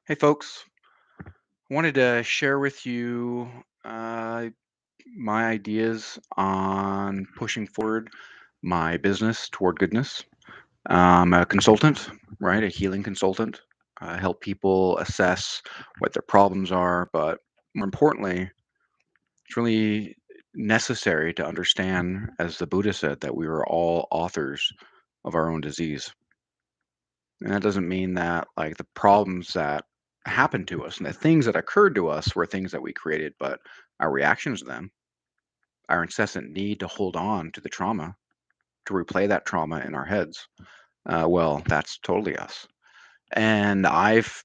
Hey, folks. Wanted to share with you uh, my ideas on pushing forward my business toward goodness. I'm a consultant, right? A healing consultant. I help people assess what their problems are, but more importantly, it's really necessary to understand, as the Buddha said, that we are all authors of our own disease. And that doesn't mean that like the problems that happened to us and the things that occurred to us were things that we created, but our reactions to them, our incessant need to hold on to the trauma, to replay that trauma in our heads. Well, that's totally us. And I've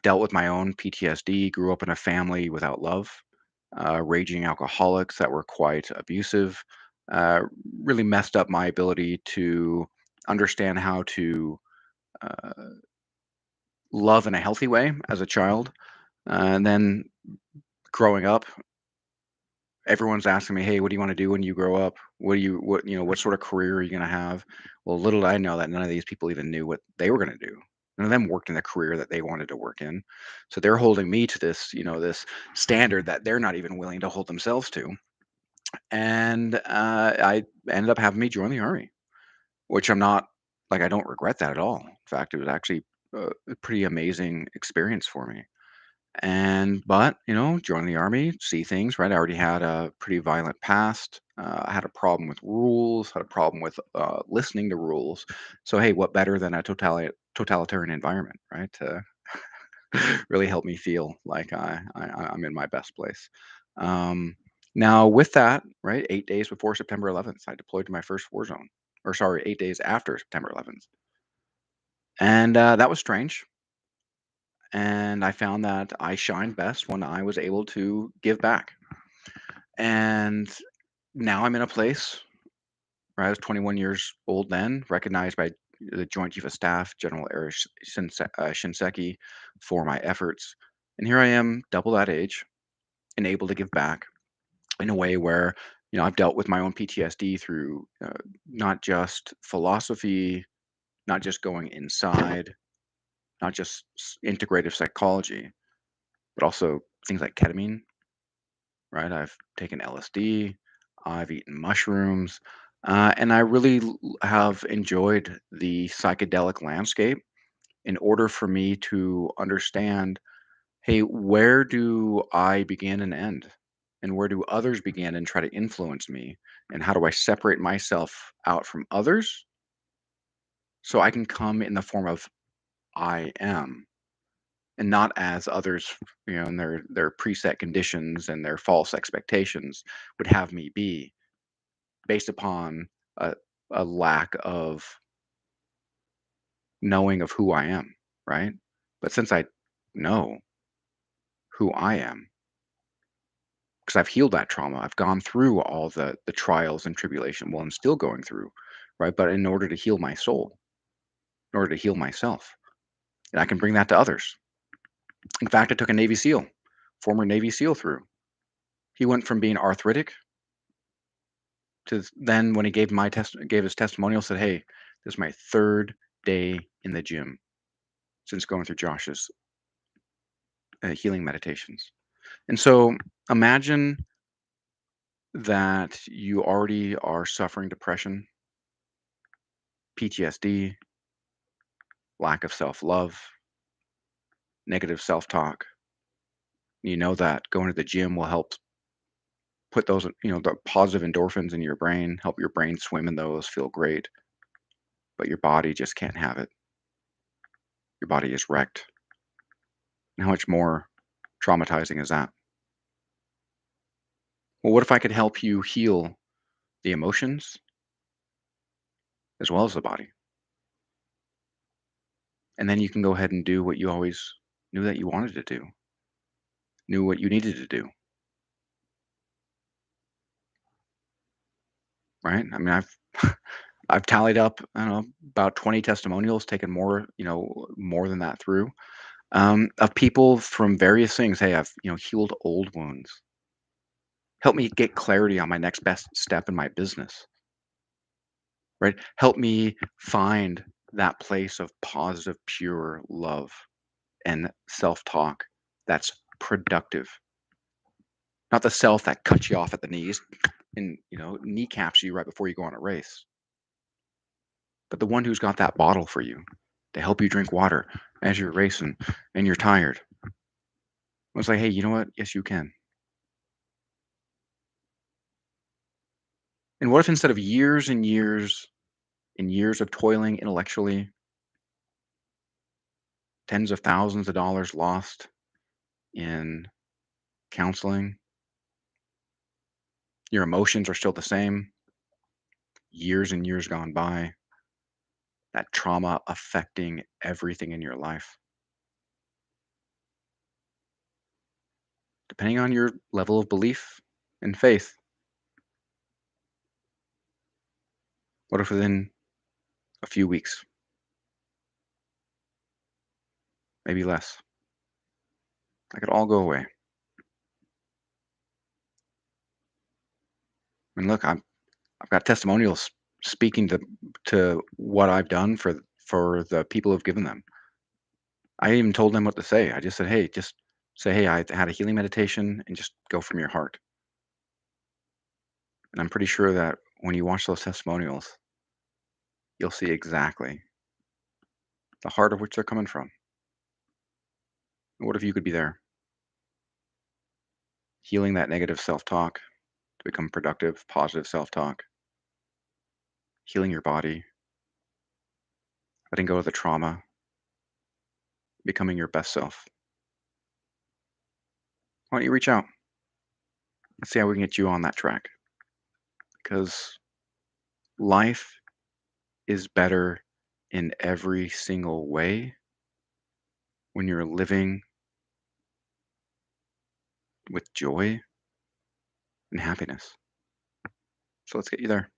dealt with my own PTSD, grew up in a family without love, raging alcoholics that were quite abusive, uh, really messed up my ability to understand how to uh, love in a healthy way as a child. And then growing up, everyone's asking me, "Hey, what do you want to do when you grow up? What sort of career are you going to have?" Well, little did I know that none of these people even knew what they were going to do. None of them worked in the career that they wanted to work in. So they're holding me to this standard that they're not even willing to hold themselves to. And I ended up having me join the army, which I'm not like I don't regret that at all. In fact, it was actually a pretty amazing experience for me. And but, join the army, see things, right? I already had a pretty violent past. I had a problem with rules, had a problem with listening to rules. So, hey, what better than a totalitarian environment, right? To really help me feel like I'm in my best place. Um, Now, with that, right, 8 days before September 11th, I deployed to my first war zone, or sorry, 8 days after September 11th. And that was strange. And I found that I shined best when I was able to give back. And now I'm in a place where I was 21 years old then, recognized by the Joint Chief of Staff, General Erich Shinseki, for my efforts. And here I am, double that age, and able to give back in a way where, I've dealt with my own PTSD through not just philosophy, not just going inside, not just integrative psychology, but also things like ketamine, right? I've taken LSD, I've eaten mushrooms, and I really have enjoyed the psychedelic landscape in order for me to understand, hey, where do I begin and end? And where do others begin and try to influence me? And how do I separate myself out from others so I can come in the form of I am and not as others, and their preset conditions and their false expectations would have me be based upon a, a lack of knowing of who I am, right? But since I know who I am, because I've healed that trauma, I've gone through all the trials and tribulation. Well, I'm still going through, right? But in order to heal my soul, in order to heal myself, and I can bring that to others. In fact, I took a Navy SEAL, former Navy SEAL through. He went from being arthritic to then when he gave his testimonial, said, "Hey, this is my third day in the gym since going through Josh's healing meditations." And so imagine that you already are suffering depression, PTSD, lack of self-love, negative self-talk. You know that going to the gym will help put those, the positive endorphins in your brain, help your brain swim in those, feel great, but your body just can't have it. Your body is wrecked. And how much more traumatizing is that? Well, what if I could help you heal the emotions as well as the body? And then you can go ahead and do what you always knew that you wanted to do, knew what you needed to do, right? I mean, I've I've tallied up, I don't know, about 20 testimonials, taken more, more than that through, of people from various things. Hey, I've, healed old wounds. Help me get clarity on my next best step in my business, right? Help me find that place of positive, pure love and self-talk that's productive. Not the self that cuts you off at the knees and, kneecaps you right before you go on a race, but the one who's got that bottle for you to help you drink water as you're racing and you're tired. It's like, hey, you know what? Yes, you can. And what if instead of years and years and years of toiling intellectually, tens of thousands of dollars lost in counseling, your emotions are still the same, years and years gone by, that trauma affecting everything in your life? Depending on your level of belief and faith, what if within a few weeks, maybe less, that could all go away? And look, I've got testimonials speaking to what I've done for the people who've given them. I even told them what to say. I just said, "Hey, just say, hey, I had a healing meditation and just go from your heart." And I'm pretty sure that when you watch those testimonials, you'll see exactly the heart of which they're coming from. And what if you could be there, healing that negative self-talk to become productive, positive self-talk, healing your body, letting go of the trauma, becoming your best self? Why don't you reach out? Let's see how we can get you on that track. Because life is better in every single way when you're living with joy and happiness. So let's get you there.